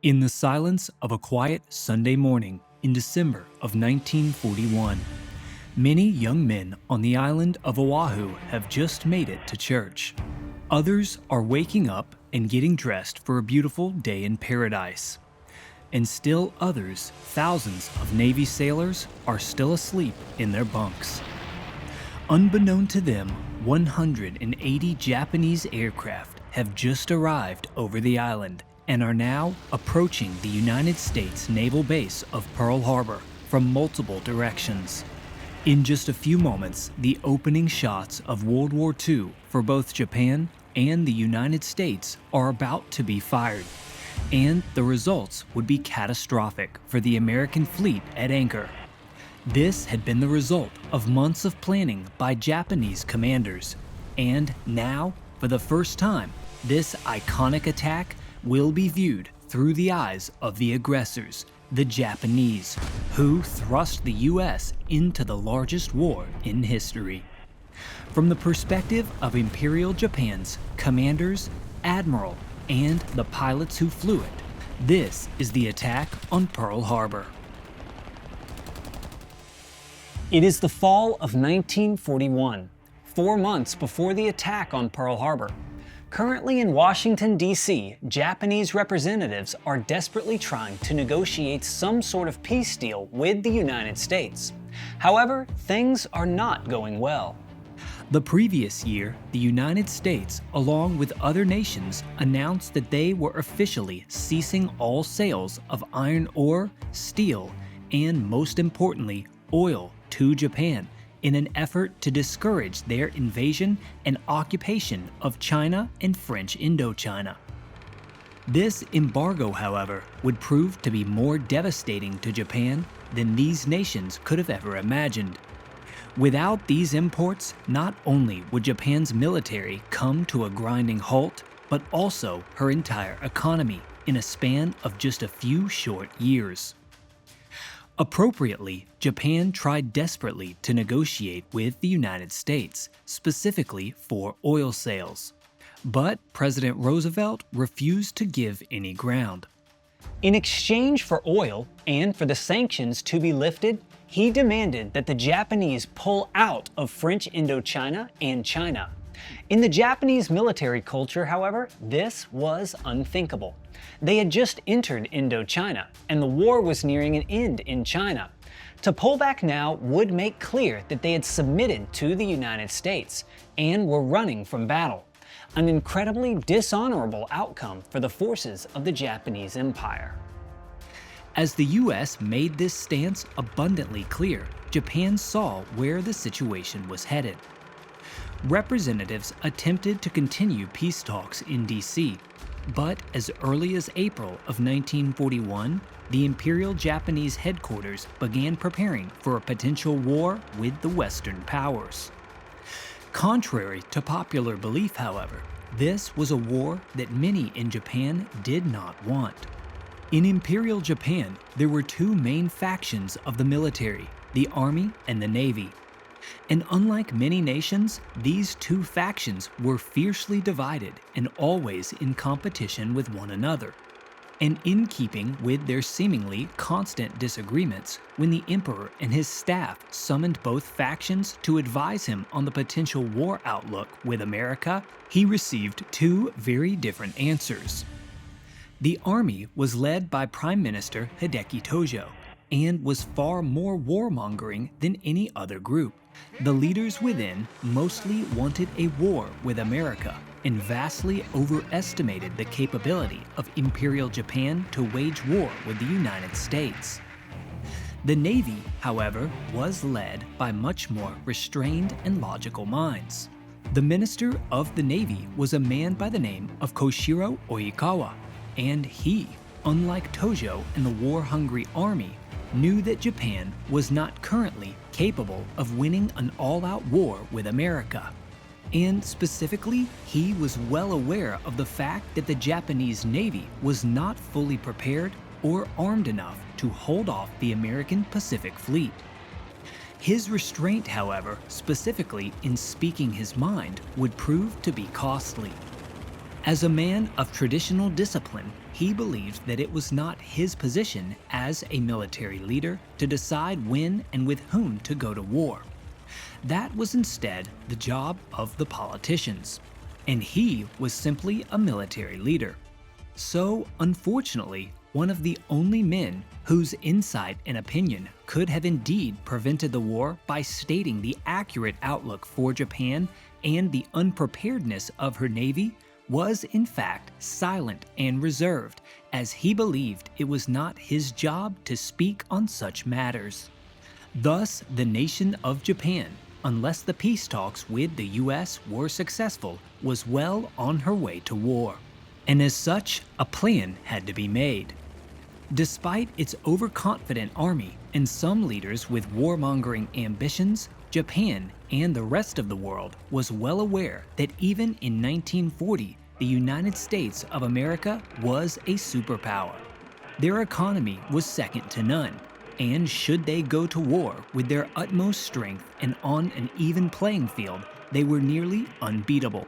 In the silence of a quiet Sunday morning in December of 1941, many young men on the island of Oahu have just made it to church. Others are waking up and getting dressed for a beautiful day in paradise. And still others, thousands of Navy sailors, are still asleep in their bunks. Unbeknown to them, 180 Japanese aircraft have just arrived over the island and are now approaching the United States naval base of Pearl Harbor from multiple directions. In just a few moments, the opening shots of World War II for both Japan and the United States are about to be fired, and the results would be catastrophic for the American fleet at anchor. This had been the result of months of planning by Japanese commanders, and now, for the first time, this iconic attack will be viewed through the eyes of the aggressors, the Japanese, who thrust the US into the largest war in history. From the perspective of Imperial Japan's commanders, admiral, and the pilots who flew it, this is the attack on Pearl Harbor. It is the fall of 1941, 4 months before the attack on Pearl Harbor. Currently in Washington, D.C., Japanese representatives are desperately trying to negotiate some sort of peace deal with the United States. However, things are not going well. The previous year, the United States, along with other nations, announced that they were officially ceasing all sales of iron ore, steel, and most importantly, oil to Japan in an effort to discourage their invasion and occupation of China and French Indochina. This embargo, however, would prove to be more devastating to Japan than these nations could have ever imagined. Without these imports, not only would Japan's military come to a grinding halt, but also her entire economy in a span of just a few short years. Appropriately, Japan tried desperately to negotiate with the United States, specifically for oil sales. But President Roosevelt refused to give any ground. In exchange for oil and for the sanctions to be lifted, he demanded that the Japanese pull out of French Indochina and China. In the Japanese military culture, however, this was unthinkable. They had just entered Indochina, and the war was nearing an end in China. To pull back now would make clear that they had submitted to the United States and were running from battle. An incredibly dishonorable outcome for the forces of the Japanese Empire. As the US made this stance abundantly clear, Japan saw where the situation was headed. Representatives attempted to continue peace talks in D.C., but as early as April of 1941, the Imperial Japanese headquarters began preparing for a potential war with the Western powers. Contrary to popular belief, however, this was a war that many in Japan did not want. In Imperial Japan, there were two main factions of the military, the Army and the Navy. And unlike many nations, these two factions were fiercely divided and always in competition with one another. And in keeping with their seemingly constant disagreements, when the emperor and his staff summoned both factions to advise him on the potential war outlook with America, he received two very different answers. The army was led by Prime Minister Hideki Tojo and was far more warmongering than any other group. The leaders within mostly wanted a war with America and vastly overestimated the capability of Imperial Japan to wage war with the United States. The Navy, however, was led by much more restrained and logical minds. The Minister of the Navy was a man by the name of Koshiro Oikawa, and he, unlike Tojo and the war-hungry army, knew that Japan was not currently capable of winning an all-out war with America. And specifically, he was well aware of the fact that the Japanese Navy was not fully prepared or armed enough to hold off the American Pacific Fleet. His restraint, however, specifically in speaking his mind, would prove to be costly. As a man of traditional discipline, he believed that it was not his position as a military leader to decide when and with whom to go to war. That was instead the job of the politicians, and he was simply a military leader. So, unfortunately, one of the only men whose insight and opinion could have indeed prevented the war by stating the accurate outlook for Japan and the unpreparedness of her navy was in fact silent and reserved, as he believed it was not his job to speak on such matters. Thus, the nation of Japan, unless the peace talks with the US were successful, was well on her way to war. And as such, a plan had to be made. Despite its overconfident army and some leaders with warmongering ambitions, Japan and the rest of the world was well aware that even in 1940, the United States of America was a superpower. Their economy was second to none, and should they go to war with their utmost strength and on an even playing field, they were nearly unbeatable.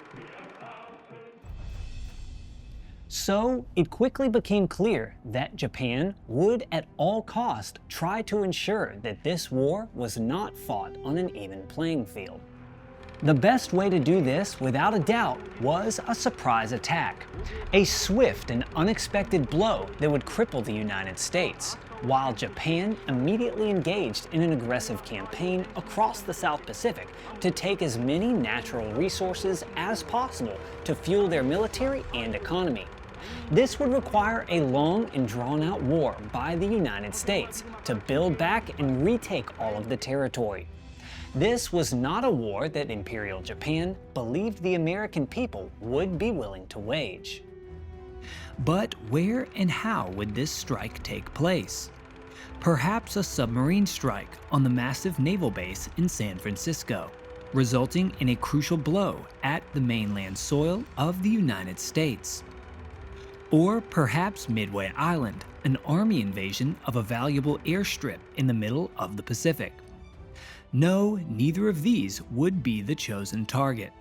So, it quickly became clear that Japan would at all costs try to ensure that this war was not fought on an even playing field. The best way to do this, without a doubt, was a surprise attack, a swift and unexpected blow that would cripple the United States, while Japan immediately engaged in an aggressive campaign across the South Pacific to take as many natural resources as possible to fuel their military and economy. This would require a long and drawn-out war by the United States to build back and retake all of the territory. This was not a war that Imperial Japan believed the American people would be willing to wage. But where and how would this strike take place? Perhaps a submarine strike on the massive naval base in San Francisco, resulting in a crucial blow at the mainland soil of the United States. Or perhaps Midway Island, an army invasion of a valuable airstrip in the middle of the Pacific. No, neither of these would be the chosen target.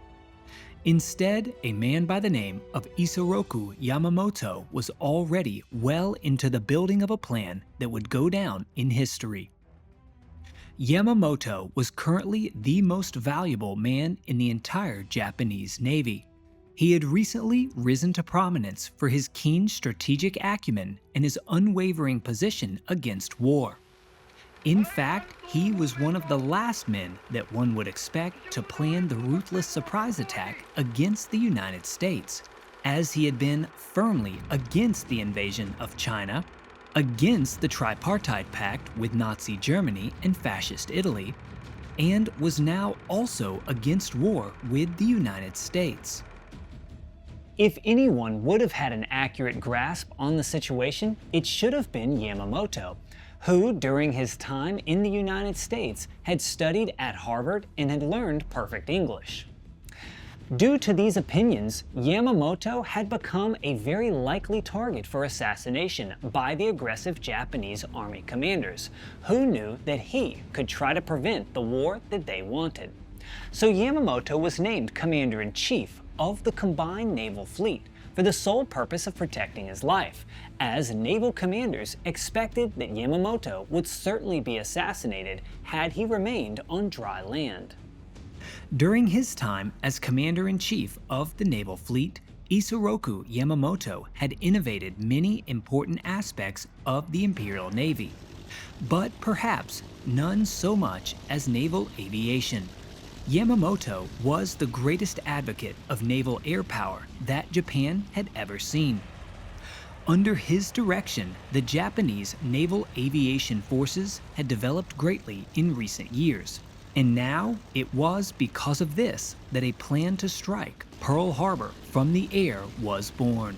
Instead, a man by the name of Isoroku Yamamoto was already well into the building of a plan that would go down in history. Yamamoto was currently the most valuable man in the entire Japanese Navy. He had recently risen to prominence for his keen strategic acumen and his unwavering position against war. In fact, he was one of the last men that one would expect to plan the ruthless surprise attack against the United States, as he had been firmly against the invasion of China, against the tripartite pact with Nazi Germany and Fascist Italy, and was now also against war with the United States. If anyone would have had an accurate grasp on the situation, it should have been Yamamoto, who, during his time in the United States, had studied at Harvard and had learned perfect English. Due to these opinions, Yamamoto had become a very likely target for assassination by the aggressive Japanese army commanders, who knew that he could try to prevent the war that they wanted. So Yamamoto was named Commander-in-Chief of the combined naval fleet for the sole purpose of protecting his life, as naval commanders expected that Yamamoto would certainly be assassinated had he remained on dry land. During his time as Commander-in-Chief of the naval fleet, Isoroku Yamamoto had innovated many important aspects of the Imperial Navy, but perhaps none so much as naval aviation. Yamamoto was the greatest advocate of naval air power that Japan had ever seen. Under his direction, the Japanese naval aviation forces had developed greatly in recent years, and now it was because of this that a plan to strike Pearl Harbor from the air was born.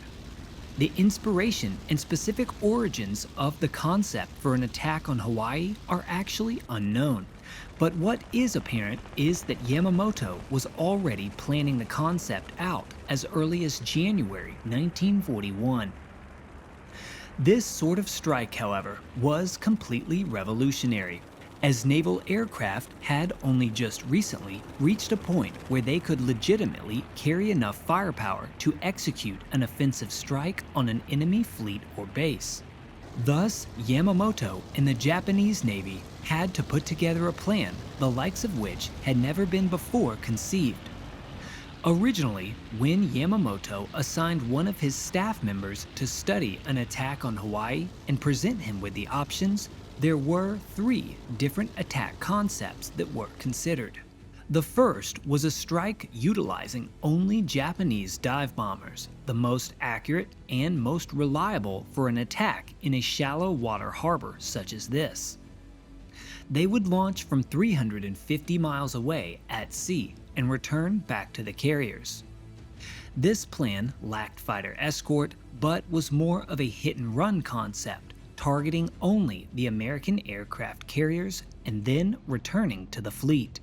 The inspiration and specific origins of the concept for an attack on Hawaii are actually unknown. But what is apparent is that Yamamoto was already planning the concept out as early as January 1941. This sort of strike, however, was completely revolutionary, as naval aircraft had only just recently reached a point where they could legitimately carry enough firepower to execute an offensive strike on an enemy fleet or base. Thus, Yamamoto and the Japanese Navy had to put together a plan the likes of which had never been before conceived. Originally, when Yamamoto assigned one of his staff members to study an attack on Hawaii and present him with the options, there were 3 different attack concepts that were considered. The first was a strike utilizing only Japanese dive bombers, the most accurate and most reliable for an attack in a shallow water harbor such as this. They would launch from 350 miles away at sea and return back to the carriers. This plan lacked fighter escort, but was more of a hit-and-run concept, targeting only the American aircraft carriers and then returning to the fleet.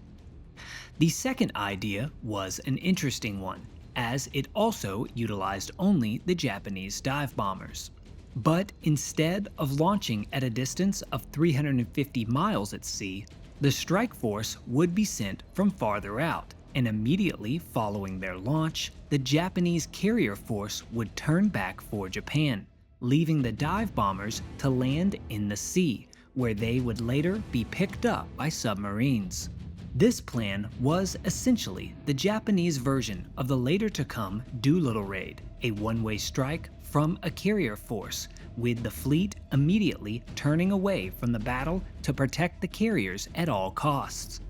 The second idea was an interesting one, as it also utilized only the Japanese dive bombers. But instead of launching at a distance of 350 miles at sea, the strike force would be sent from farther out, and immediately following their launch, the Japanese carrier force would turn back for Japan, leaving the dive bombers to land in the sea, where they would later be picked up by submarines. This plan was essentially the Japanese version of the later-to-come Doolittle Raid, a one-way strike from a carrier force, with the fleet immediately turning away from the battle to protect the carriers at all costs.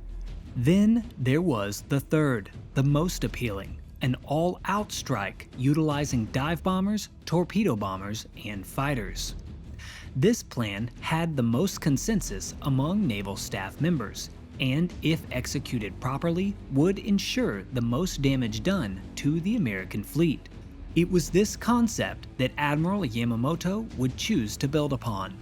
Then there was the third, the most appealing, an all-out strike utilizing dive bombers, torpedo bombers, and fighters. This plan had the most consensus among naval staff members, and if executed properly, would ensure the most damage done to the American fleet. It was this concept that Admiral Yamamoto would choose to build upon.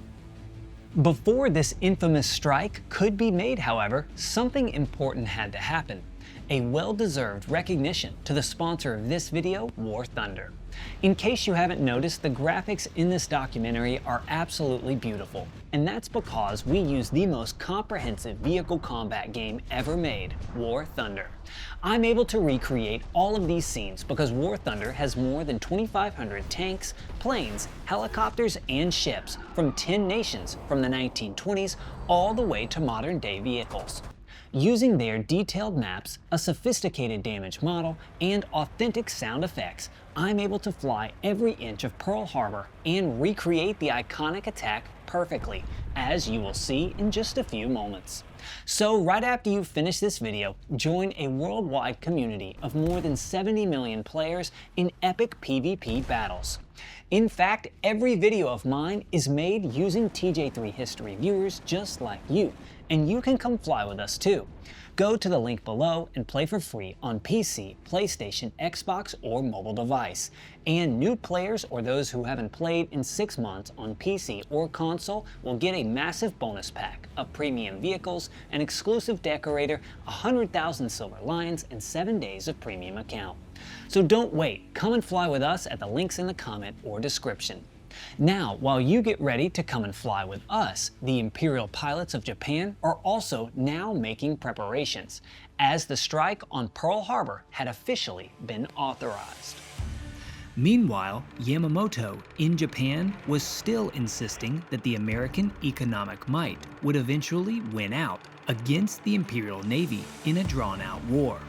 Before this infamous strike could be made, however, something important had to happen. A well-deserved recognition to the sponsor of this video, War Thunder. In case you haven't noticed, the graphics in this documentary are absolutely beautiful, and that's because we use the most comprehensive vehicle combat game ever made, War Thunder. I'm able to recreate all of these scenes because War Thunder has more than 2,500 tanks, planes, helicopters, and ships from 10 nations from the 1920s all the way to modern-day vehicles. Using their detailed maps, a sophisticated damage model, and authentic sound effects, I'm able to fly every inch of Pearl Harbor and recreate the iconic attack perfectly, as you will see in just a few moments. So right after you finish this video, join a worldwide community of more than 70 million players in epic PvP battles. In fact, every video of mine is made using TJ3 History viewers just like you, and you can come fly with us too. Go to the link below and play for free on PC, PlayStation, Xbox, or mobile device. And new players or those who haven't played in 6 months on PC or console will get a massive bonus pack of premium vehicles, an exclusive decorator, 100,000 silver lions, and 7 days of premium account. So don't wait, come and fly with us at the links in the comment or description. Now, while you get ready to come and fly with us, the Imperial pilots of Japan are also now making preparations, as the strike on Pearl Harbor had officially been authorized. Meanwhile, Yamamoto in Japan was still insisting that the American economic might would eventually win out against the Imperial Navy in a drawn-out war.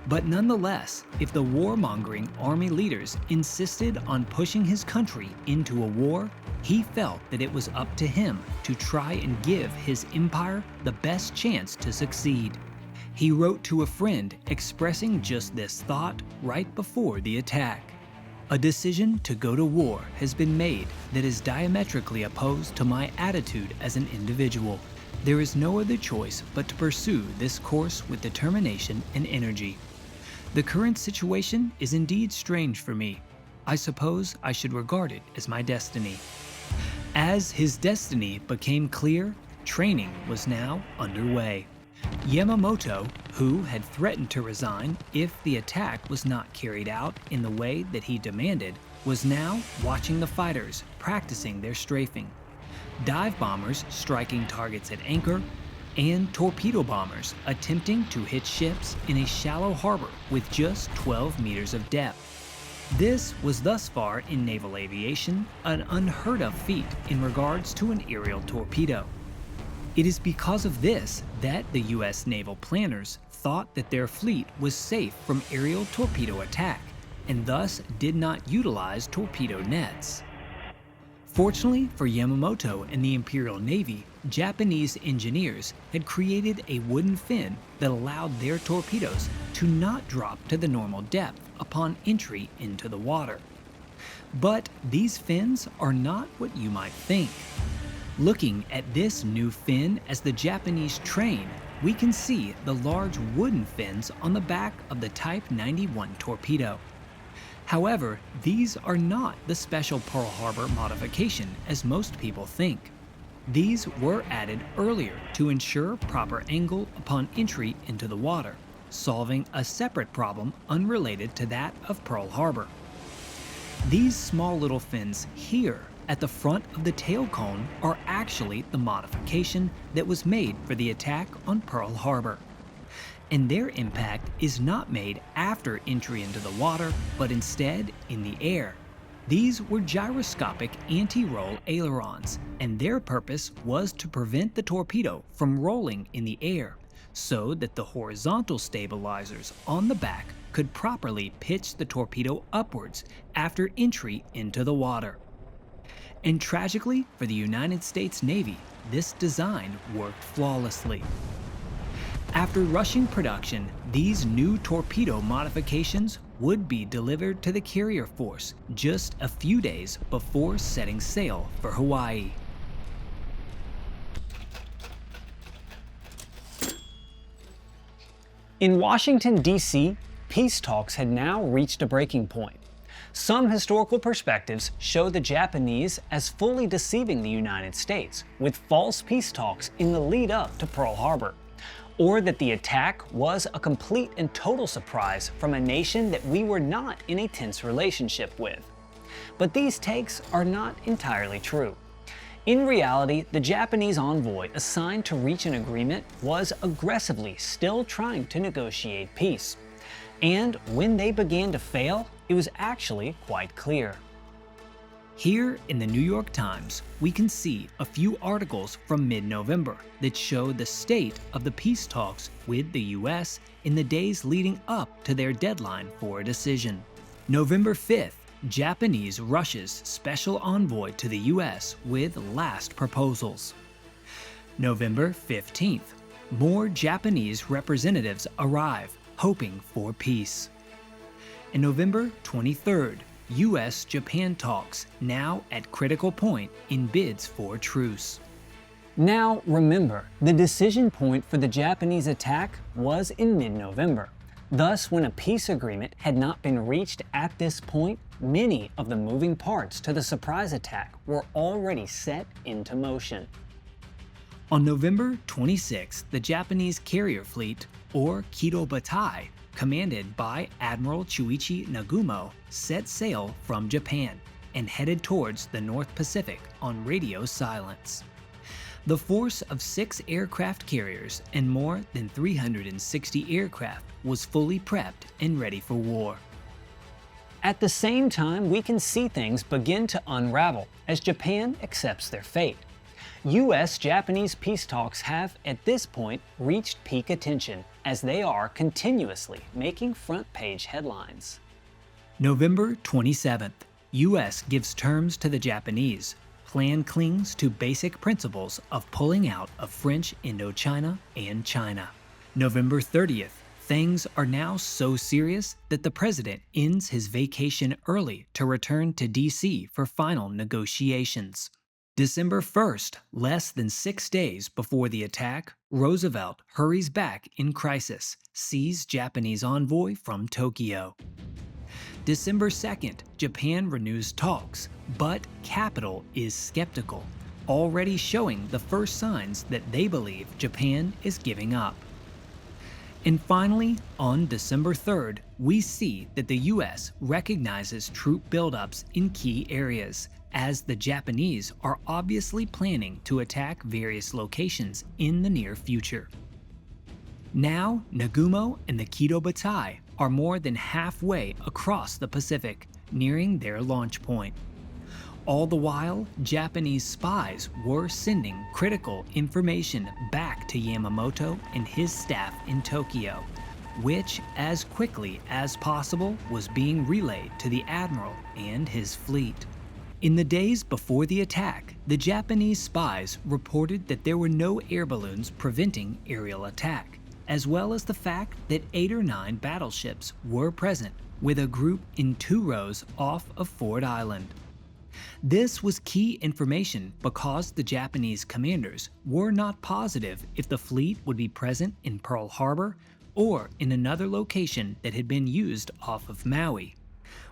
But nonetheless, if the warmongering army leaders insisted on pushing his country into a war, he felt that it was up to him to try and give his empire the best chance to succeed. He wrote to a friend expressing just this thought right before the attack. A decision to go to war has been made that is diametrically opposed to my attitude as an individual. There is no other choice but to pursue this course with determination and energy. The current situation is indeed strange for me. I suppose I should regard it as my destiny. As his destiny became clear, training was now underway. Yamamoto, who had threatened to resign if the attack was not carried out in the way that he demanded, was now watching the fighters practicing their strafing. Dive bombers striking targets at anchor, and torpedo bombers attempting to hit ships in a shallow harbor with just 12 meters of depth. This was thus far in naval aviation an unheard of feat in regards to an aerial torpedo. It is because of this that the U.S. naval planners thought that their fleet was safe from aerial torpedo attack and thus did not utilize torpedo nets. Fortunately for Yamamoto and the Imperial Navy, Japanese engineers had created a wooden fin that allowed their torpedoes to not drop to the normal depth upon entry into the water. But these fins are not what you might think. Looking at this new fin as the Japanese train, we can see the large wooden fins on the back of the Type 91 torpedo. However, these are not the special Pearl Harbor modification as most people think. These were added earlier to ensure proper angle upon entry into the water, solving a separate problem unrelated to that of Pearl Harbor. These small little fins here at the front of the tail cone are actually the modification that was made for the attack on Pearl Harbor. And their impact is not made after entry into the water, but instead in the air. These were gyroscopic anti-roll ailerons, and their purpose was to prevent the torpedo from rolling in the air, so that the horizontal stabilizers on the back could properly pitch the torpedo upwards after entry into the water. And tragically for the United States Navy, this design worked flawlessly. After rushing production, these new torpedo modifications would be delivered to the carrier force just a few days before setting sail for Hawaii. In Washington, D.C., peace talks had now reached a breaking point. Some historical perspectives show the Japanese as fully deceiving the United States with false peace talks in the lead up to Pearl Harbor, or that the attack was a complete and total surprise from a nation that we were not in a tense relationship with. But these takes are not entirely true. In reality, the Japanese envoy assigned to reach an agreement was aggressively still trying to negotiate peace. And when they began to fail, it was actually quite clear. Here in the New York Times, we can see a few articles from mid-November that show the state of the peace talks with the U.S. in the days leading up to their deadline for a decision. November 5th, Japanese rushes special envoy to the U.S. with last proposals. November 15th, more Japanese representatives arrive, hoping for peace. And November 23rd, U.S.-Japan talks now at critical point in bids for truce. Now remember, the decision point for the Japanese attack was in mid-November. Thus, when a peace agreement had not been reached at this point, many of the moving parts to the surprise attack were already set into motion. On November 26, the Japanese carrier fleet, or Kido Batai, commanded by Admiral Chuichi Nagumo, set sail from Japan and headed towards the North Pacific on radio silence. The force of 6 aircraft carriers and more than 360 aircraft was fully prepped and ready for war. At the same time, we can see things begin to unravel as Japan accepts their fate. U.S.-Japanese peace talks have, at this point, reached peak attention as they are continuously making front-page headlines. November 27th, U.S. gives terms to the Japanese. Plan clings to basic principles of pulling out of French Indochina and China. November 30th, things are now so serious that the president ends his vacation early to return to D.C. for final negotiations. December 1st, less than 6 days before the attack, Roosevelt hurries back in crisis, sees Japanese envoy from Tokyo. December 2nd, Japan renews talks, but capital is skeptical, already showing the first signs that they believe Japan is giving up. And finally, on December 3rd, we see that the U.S. recognizes troop buildups in key areas, as the Japanese are obviously planning to attack various locations in the near future. Now, Nagumo and the Kido-Butai are more than halfway across the Pacific, nearing their launch point. All the while, Japanese spies were sending critical information back to Yamamoto and his staff in Tokyo, which, as quickly as possible, was being relayed to the admiral and his fleet. In the days before the attack, the Japanese spies reported that there were no air balloons preventing aerial attack, as well as the fact that 8 or 9 battleships were present, with a group in 2 rows off of Ford Island. This was key information because the Japanese commanders were not positive if the fleet would be present in Pearl Harbor or in another location that had been used off of Maui.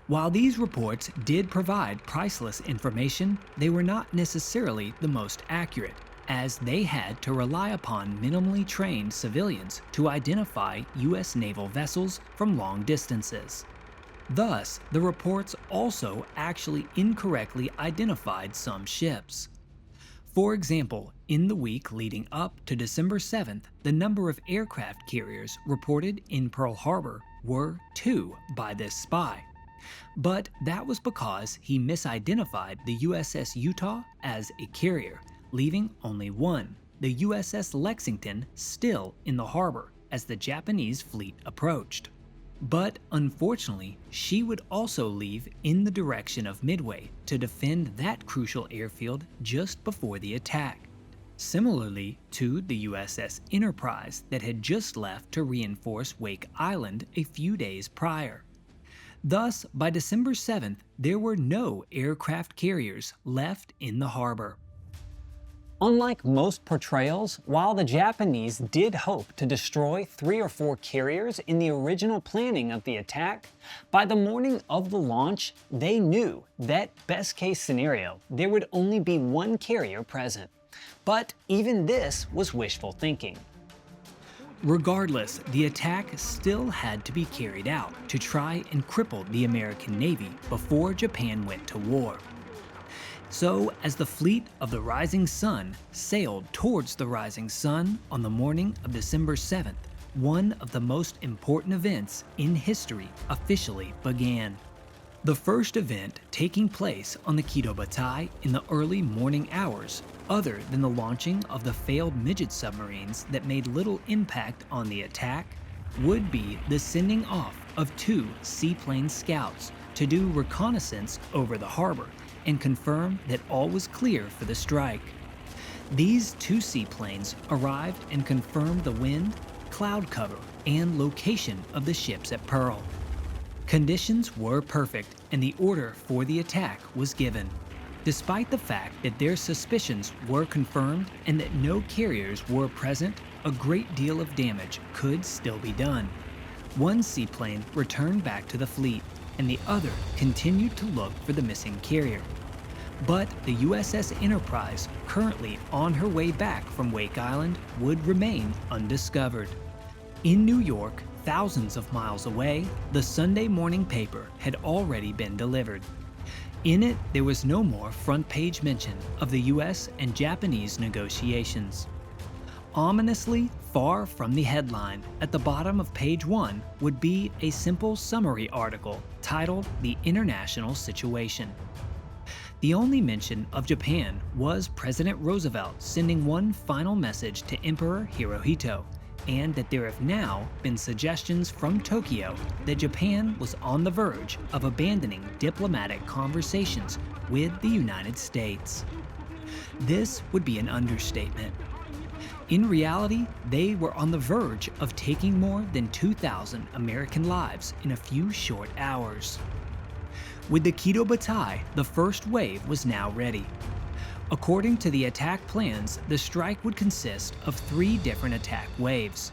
While these reports did provide priceless information, they were not necessarily the most accurate, as they had to rely upon minimally trained civilians to identify U.S. naval vessels from long distances. Thus, the reports also actually incorrectly identified some ships. For example, in the week leading up to December 7th, the number of aircraft carriers reported in Pearl Harbor were 2 by this spy. But that was because he misidentified the USS Utah as a carrier, leaving only 1, the USS Lexington, still in the harbor as the Japanese fleet approached. But unfortunately, she would also leave in the direction of Midway to defend that crucial airfield just before the attack. Similarly to the USS Enterprise that had just left to reinforce Wake Island a few days prior. Thus, by December 7th, there were no aircraft carriers left in the harbor. Unlike most portrayals, while the Japanese did hope to destroy 3 or 4 carriers in the original planning of the attack, by the morning of the launch, they knew that, best case scenario, there would only be 1 carrier present. But even this was wishful thinking. Regardless, the attack still had to be carried out to try and cripple the American Navy before Japan went to war. So, as the fleet of the Rising Sun sailed towards the Rising Sun on the morning of December 7th, one of the most important events in history officially began. The first event taking place on the Kido-Butai in the early morning hours, other than the launching of the failed midget submarines that made little impact on the attack, would be the sending off of 2 seaplane scouts to do reconnaissance over the harbor and confirm that all was clear for the strike. These 2 seaplanes arrived and confirmed the wind, cloud cover, and location of the ships at Pearl. Conditions were perfect and the order for the attack was given. Despite the fact that their suspicions were confirmed and that no carriers were present, a great deal of damage could still be done. 1 seaplane returned back to the fleet, and the other continued to look for the missing carrier. But the USS Enterprise, currently on her way back from Wake Island, would remain undiscovered. In New York, thousands of miles away, the Sunday morning paper had already been delivered. In it, there was no more front-page mention of the US and Japanese negotiations. Ominously far from the headline, at the bottom of page 1 would be a simple summary article titled "The International Situation." The only mention of Japan was President Roosevelt sending one final message to Emperor Hirohito, and that there have now been suggestions from Tokyo that Japan was on the verge of abandoning diplomatic conversations with the United States. This would be an understatement. In reality, they were on the verge of taking more than 2,000 American lives in a few short hours. With the Kido-Butai, the first wave was now ready. According to the attack plans, the strike would consist of 3 different attack waves.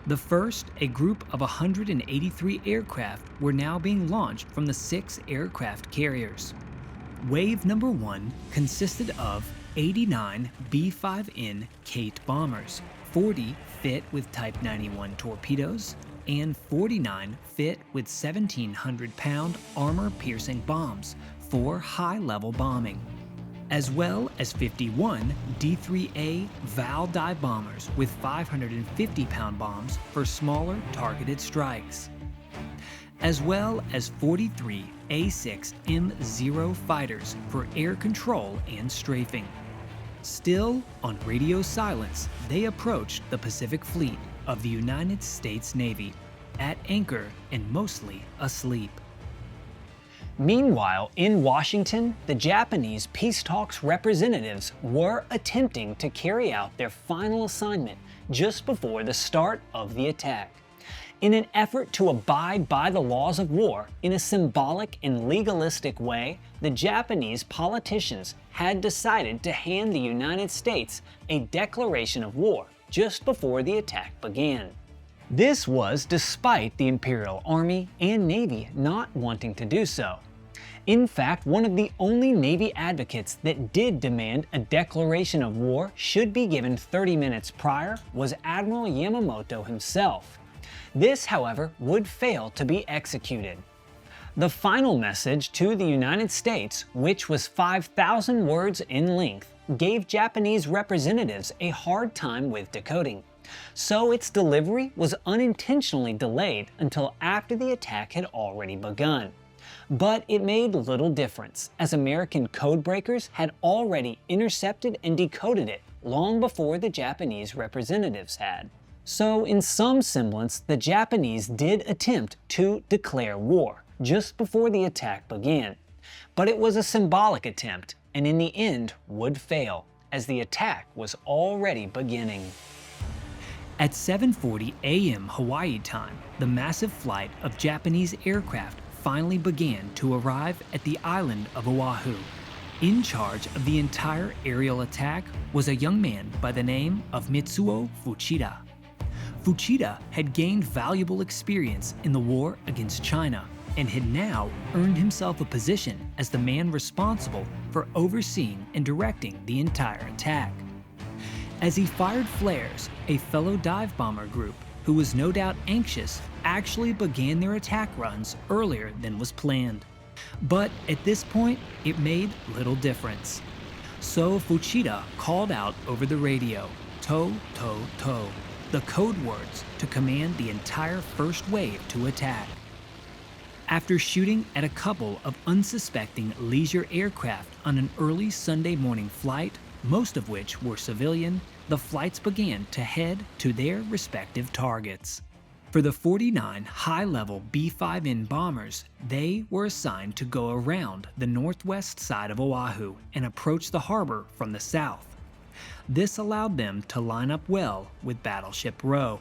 The first, a group of 183 aircraft, were now being launched from the 6 aircraft carriers. Wave number 1 consisted of 89 B-5N Kate bombers, 40 fit with Type 91 torpedoes, and 49 fit with 1,700-pound armor-piercing bombs, for high-level bombing, as well as 51 D3A Val dive bombers with 550-pound bombs for smaller targeted strikes, as well as 43 A6 M0 fighters for air control and strafing. Still on radio silence, they approached the Pacific Fleet of the United States Navy, at anchor and mostly asleep. Meanwhile, in Washington, the Japanese peace talks representatives were attempting to carry out their final assignment just before the start of the attack. In an effort to abide by the laws of war in a symbolic and legalistic way, the Japanese politicians had decided to hand the United States a declaration of war just before the attack began. This was despite the Imperial Army and Navy not wanting to do so. In fact, one of the only Navy advocates that did demand a declaration of war should be given 30 minutes prior was Admiral Yamamoto himself. This, however, would fail to be executed. The final message to the United States, which was 5,000 words in length, gave Japanese representatives a hard time with decoding. So its delivery was unintentionally delayed until after the attack had already begun. But it made little difference, as American codebreakers had already intercepted and decoded it long before the Japanese representatives had. So in some semblance, the Japanese did attempt to declare war just before the attack began. But it was a symbolic attempt, and in the end would fail, as the attack was already beginning. At 7:40 a.m. Hawaii time, the massive flight of Japanese aircraft finally began to arrive at the island of Oahu. In charge of the entire aerial attack was a young man by the name of Mitsuo Fuchida. Fuchida had gained valuable experience in the war against China and had now earned himself a position as the man responsible for overseeing and directing the entire attack. As he fired flares, a fellow dive bomber group, who was no doubt anxious, actually began their attack runs earlier than was planned. But at this point, it made little difference. So Fuchida called out over the radio, "To, to, to," the code words to command the entire first wave to attack. After shooting at a couple of unsuspecting leisure aircraft on an early Sunday morning flight, most of which were civilian, the flights began to head to their respective targets. For the 49 high-level B-5N bombers, they were assigned to go around the northwest side of Oahu and approach the harbor from the south. This allowed them to line up well with Battleship Row.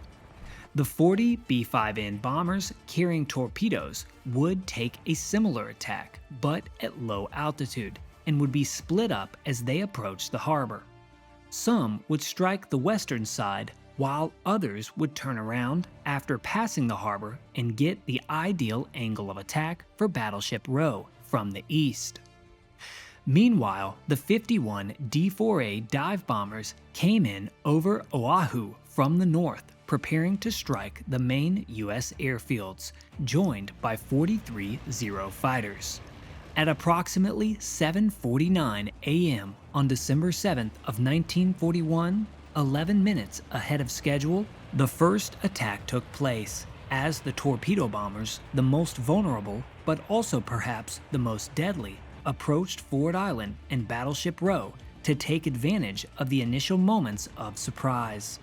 The 40 B-5N bombers carrying torpedoes would take a similar attack, but at low altitude, and would be split up as they approached the harbor. Some would strike the western side, while others would turn around after passing the harbor and get the ideal angle of attack for Battleship Row from the east. Meanwhile, the 51 D4A dive bombers came in over Oahu from the north, preparing to strike the main U.S. airfields, joined by 43 Zero fighters. At approximately 7:49 a.m. on December 7th of 1941, 11 minutes ahead of schedule, the first attack took place, as the torpedo bombers, the most vulnerable, but also perhaps the most deadly, approached Ford Island and Battleship Row to take advantage of the initial moments of surprise.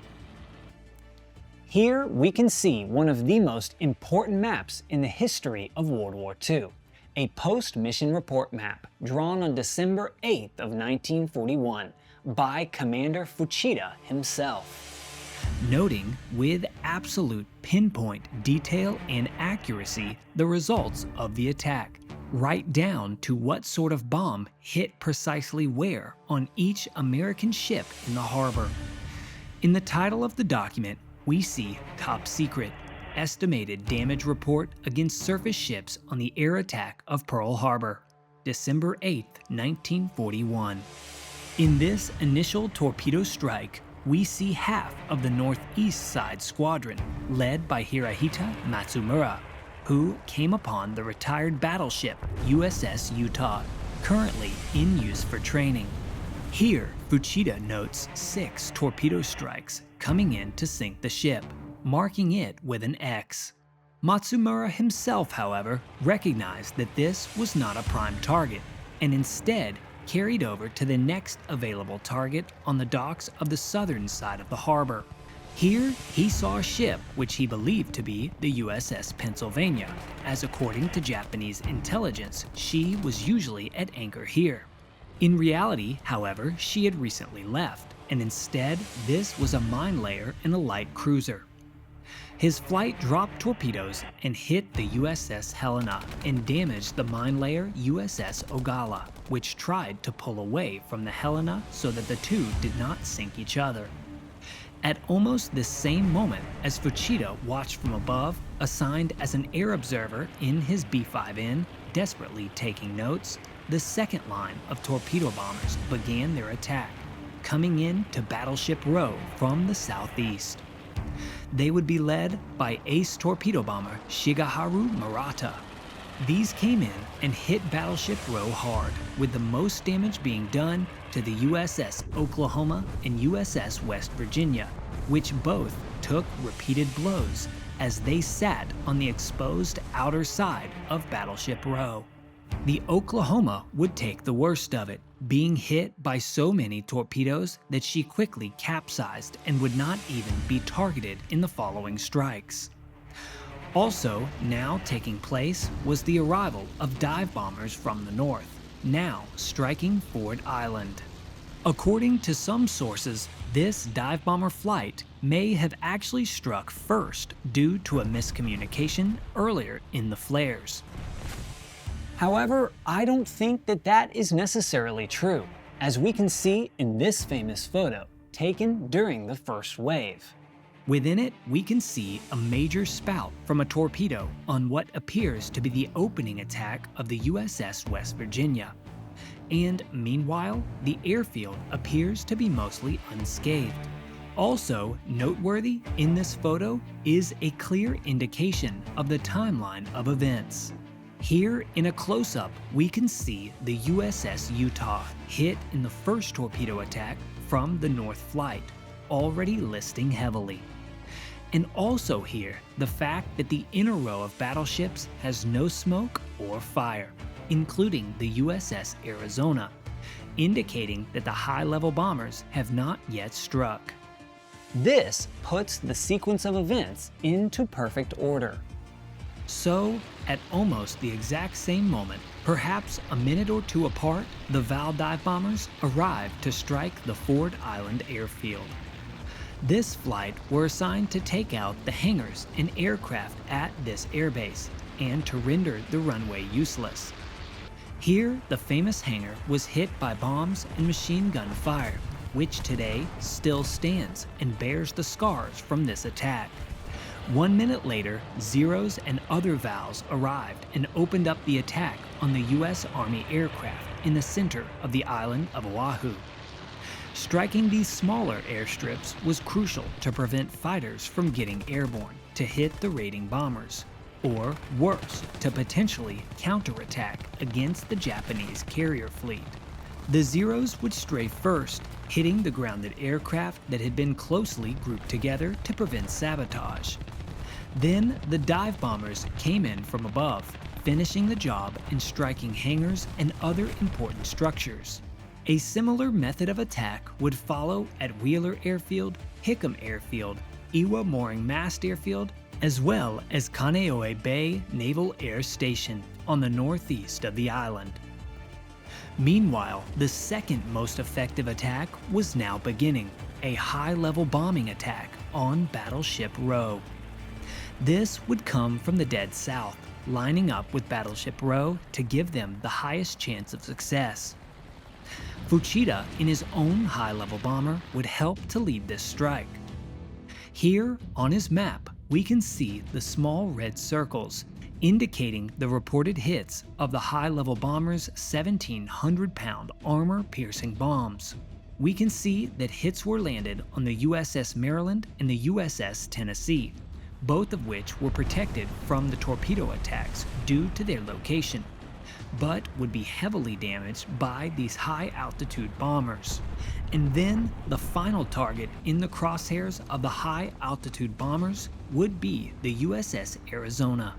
Here we can see one of the most important maps in the history of World War II, a post-mission report map drawn on December 8th of 1941 by Commander Fuchida himself. Noting with absolute pinpoint detail and accuracy the results of the attack, right down to what sort of bomb hit precisely where on each American ship in the harbor. In the title of the document, we see Top Secret, Estimated Damage Report against Surface Ships on the Air Attack of Pearl Harbor, December 8, 1941. In this initial torpedo strike, we see half of the northeast side squadron, led by Hirohito Matsumura, who came upon the retired battleship USS Utah, currently in use for training. Here, Fuchida notes 6 torpedo strikes coming in to sink the ship, marking it with an X. Matsumura himself, however, recognized that this was not a prime target, and instead carried over to the next available target on the docks of the southern side of the harbor. Here, he saw a ship which he believed to be the USS Pennsylvania, as according to Japanese intelligence, she was usually at anchor here. In reality, however, she had recently left, and instead, this was a mine layer and a light cruiser. His flight dropped torpedoes and hit the USS Helena and damaged the mine layer USS Ogalla, which tried to pull away from the Helena so that the two did not sink each other. At almost the same moment as Fuchida watched from above, assigned as an air observer in his B-5N, desperately taking notes, the second line of torpedo bombers began their attack, coming in to Battleship Row from the southeast. They would be led by ace torpedo bomber Shigeharu Murata. These came in and hit Battleship Row hard, with the most damage being done to the USS Oklahoma and USS West Virginia, which both took repeated blows as they sat on the exposed outer side of Battleship Row. The Oklahoma would take the worst of it, being hit by so many torpedoes that she quickly capsized and would not even be targeted in the following strikes. Also, now taking place was the arrival of dive bombers from the north, now striking Ford Island. According to some sources, this dive bomber flight may have actually struck first due to a miscommunication earlier in the flares. However, I don't think that that is necessarily true, as we can see in this famous photo taken during the first wave. Within it, we can see a major spout from a torpedo on what appears to be the opening attack of the USS West Virginia. And meanwhile, the airfield appears to be mostly unscathed. Also noteworthy in this photo is a clear indication of the timeline of events. Here, in a close-up, we can see the USS Utah hit in the first torpedo attack from the North Flight, already listing heavily. And also here, the fact that the inner row of battleships has no smoke or fire, including the USS Arizona, indicating that the high-level bombers have not yet struck. This puts the sequence of events into perfect order. So, at almost the exact same moment, perhaps a minute or two apart, the Val dive bombers arrived to strike the Ford Island airfield. This flight were assigned to take out the hangars and aircraft at this airbase and to render the runway useless. Here, the famous hangar was hit by bombs and machine gun fire, which today still stands and bears the scars from this attack. 1 minute later, Zeros and other Vals arrived and opened up the attack on the U.S. Army aircraft in the center of the island of Oahu. Striking these smaller airstrips was crucial to prevent fighters from getting airborne to hit the raiding bombers, or worse, to potentially counterattack against the Japanese carrier fleet. The Zeros would stray first, hitting the grounded aircraft that had been closely grouped together to prevent sabotage. Then the dive bombers came in from above, finishing the job and striking hangars and other important structures. A similar method of attack would follow at Wheeler Airfield, Hickam Airfield, Iwa Mooring Mast Airfield, as well as Kaneohe Bay Naval Air Station on the northeast of the island. Meanwhile, the second most effective attack was now beginning, a high-level bombing attack on Battleship Row. This would come from the dead south, lining up with Battleship Row to give them the highest chance of success. Fuchida, in his own high-level bomber, would help to lead this strike. Here, on his map, we can see the small red circles, indicating the reported hits of the high-level bomber's 1,700-pound armor-piercing bombs. We can see that hits were landed on the USS Maryland and the USS Tennessee, both of which were protected from the torpedo attacks due to their location, but would be heavily damaged by these high-altitude bombers. And then the final target in the crosshairs of the high-altitude bombers would be the USS Arizona.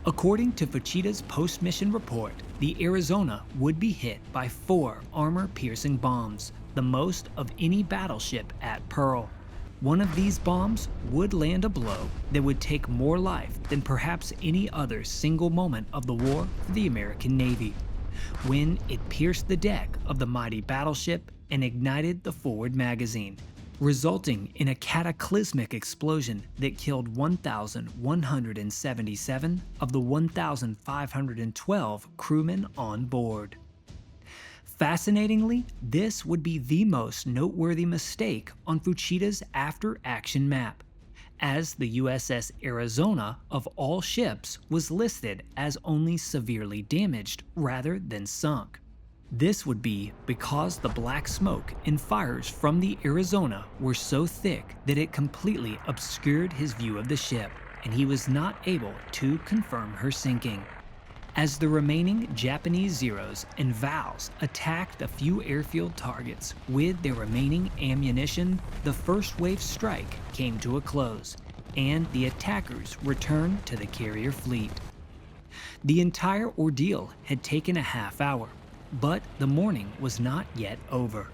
According to Fuchida's post-mission report, the Arizona would be hit by 4 armor-piercing bombs, the most of any battleship at Pearl. One of these bombs would land a blow that would take more life than perhaps any other single moment of the war for the American Navy, when it pierced the deck of the mighty battleship and ignited the forward magazine, resulting in a cataclysmic explosion that killed 1,177 of the 1,512 crewmen on board. Fascinatingly, this would be the most noteworthy mistake on Fuchida's after-action map, as the USS Arizona of all ships was listed as only severely damaged rather than sunk. This would be because the black smoke and fires from the Arizona were so thick that it completely obscured his view of the ship, and he was not able to confirm her sinking. As the remaining Japanese Zeros and Vals attacked a few airfield targets with their remaining ammunition, the first wave strike came to a close, and the attackers returned to the carrier fleet. The entire ordeal had taken a half hour, but the morning was not yet over.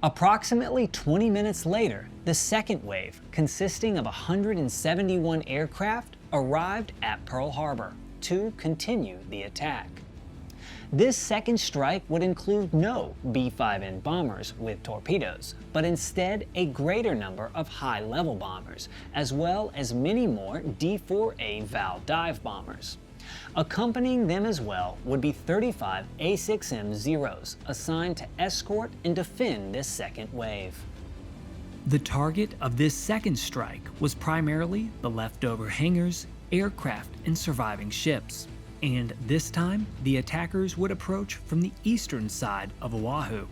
Approximately 20 minutes later, the second wave, consisting of 171 aircraft, arrived at Pearl Harbor to continue the attack. This second strike would include no B-5N bombers with torpedoes, but instead a greater number of high-level bombers, as well as many more D-4A Val dive bombers. Accompanying them as well would be 35 A-6M Zeros assigned to escort and defend this second wave. The target of this second strike was primarily the leftover hangars, aircraft, and surviving ships. And this time, the attackers would approach from the eastern side of Oahu.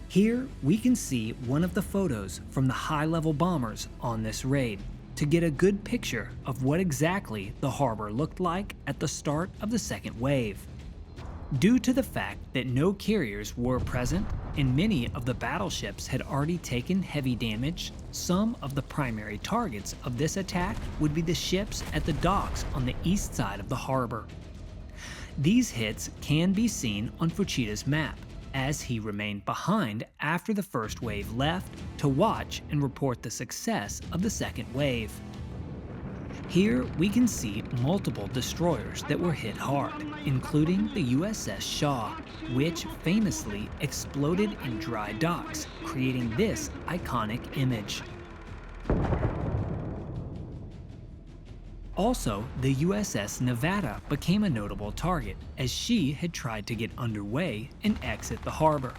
Here, we can see one of the photos from the high-level bombers on this raid to get a good picture of what exactly the harbor looked like at the start of the second wave. Due to the fact that no carriers were present and many of the battleships had already taken heavy damage, some of the primary targets of this attack would be the ships at the docks on the east side of the harbor. These hits can be seen on Fuchida's map, as he remained behind after the first wave left to watch and report the success of the second wave. Here we can see multiple destroyers that were hit hard, including the USS Shaw, which famously exploded in dry docks, creating this iconic image. Also, the USS Nevada became a notable target, as she had tried to get underway and exit the harbor.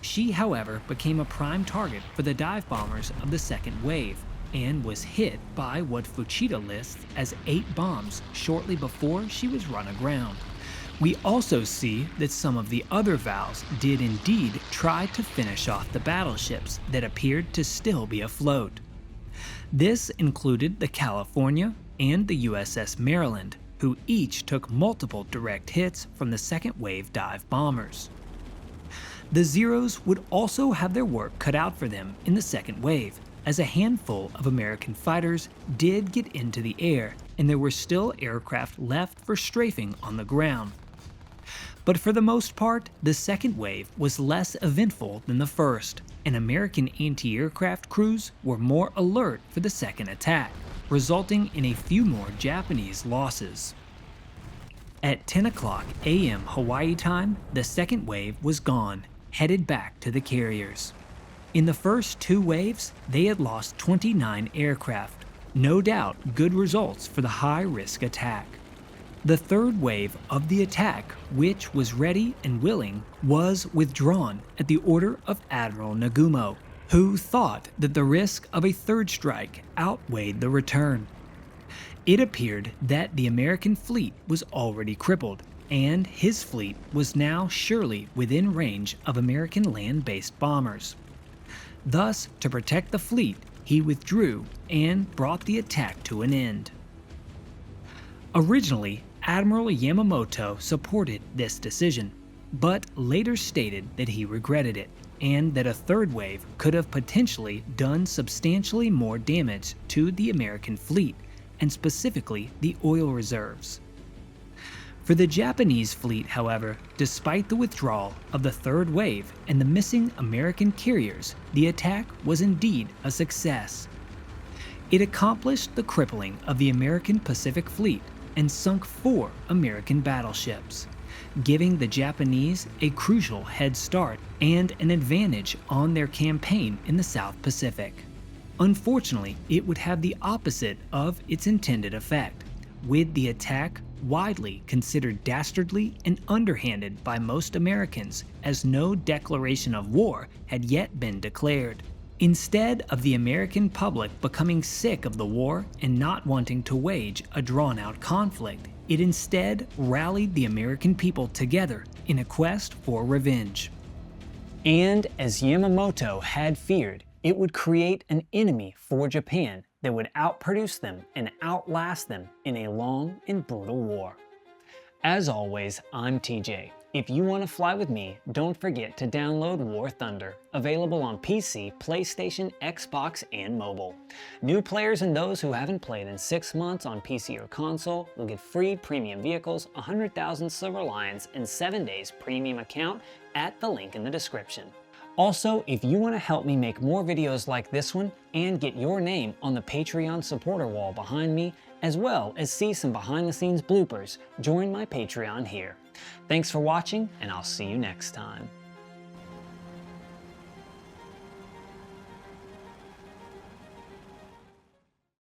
She, however, became a prime target for the dive bombers of the second wave, and was hit by what Fuchida lists as 8 bombs shortly before she was run aground. We also see that some of the other Vals did indeed try to finish off the battleships that appeared to still be afloat. This included the California and the USS Maryland, who each took multiple direct hits from the second wave dive bombers. The Zeros would also have their work cut out for them in the second wave, as a handful of American fighters did get into the air, and there were still aircraft left for strafing on the ground. But for the most part, the second wave was less eventful than the first, and American anti-aircraft crews were more alert for the second attack, resulting in a few more Japanese losses. At 10 o'clock a.m. Hawaii time, the second wave was gone, headed back to the carriers. In the first 2 waves, they had lost 29 aircraft. No doubt good results for the high-risk attack. The third wave of the attack, which was ready and willing, was withdrawn at the order of Admiral Nagumo, who thought that the risk of a third strike outweighed the return. It appeared that the American fleet was already crippled, and his fleet was now surely within range of American land-based bombers. Thus, to protect the fleet, he withdrew and brought the attack to an end. Originally, Admiral Yamamoto supported this decision, but later stated that he regretted it, and that a third wave could have potentially done substantially more damage to the American fleet, and specifically the oil reserves. For the Japanese fleet, however, despite the withdrawal of the third wave and the missing American carriers, the attack was indeed a success. It accomplished the crippling of the American Pacific Fleet and sunk 4 American battleships, giving the Japanese a crucial head start and an advantage on their campaign in the South Pacific. Unfortunately, it would have the opposite of its intended effect, with the attack widely considered dastardly and underhanded by most Americans, as no declaration of war had yet been declared. Instead of the American public becoming sick of the war and not wanting to wage a drawn-out conflict, it instead rallied the American people together in a quest for revenge. And as Yamamoto had feared, it would create an enemy for Japan that would outproduce them and outlast them in a long and brutal war. As always, I'm TJ. If you want to fly with me, don't forget to download War Thunder, available on PC, PlayStation, Xbox, and mobile. New players and those who haven't played in 6 months on PC or console will get free premium vehicles, 100,000 Silver Lions, and 7 days premium account at the link in the description. Also, if you want to help me make more videos like this one and get your name on the Patreon supporter wall behind me, as well as see some behind the scenes bloopers, join my Patreon here. Thanks for watching, and I'll see you next time.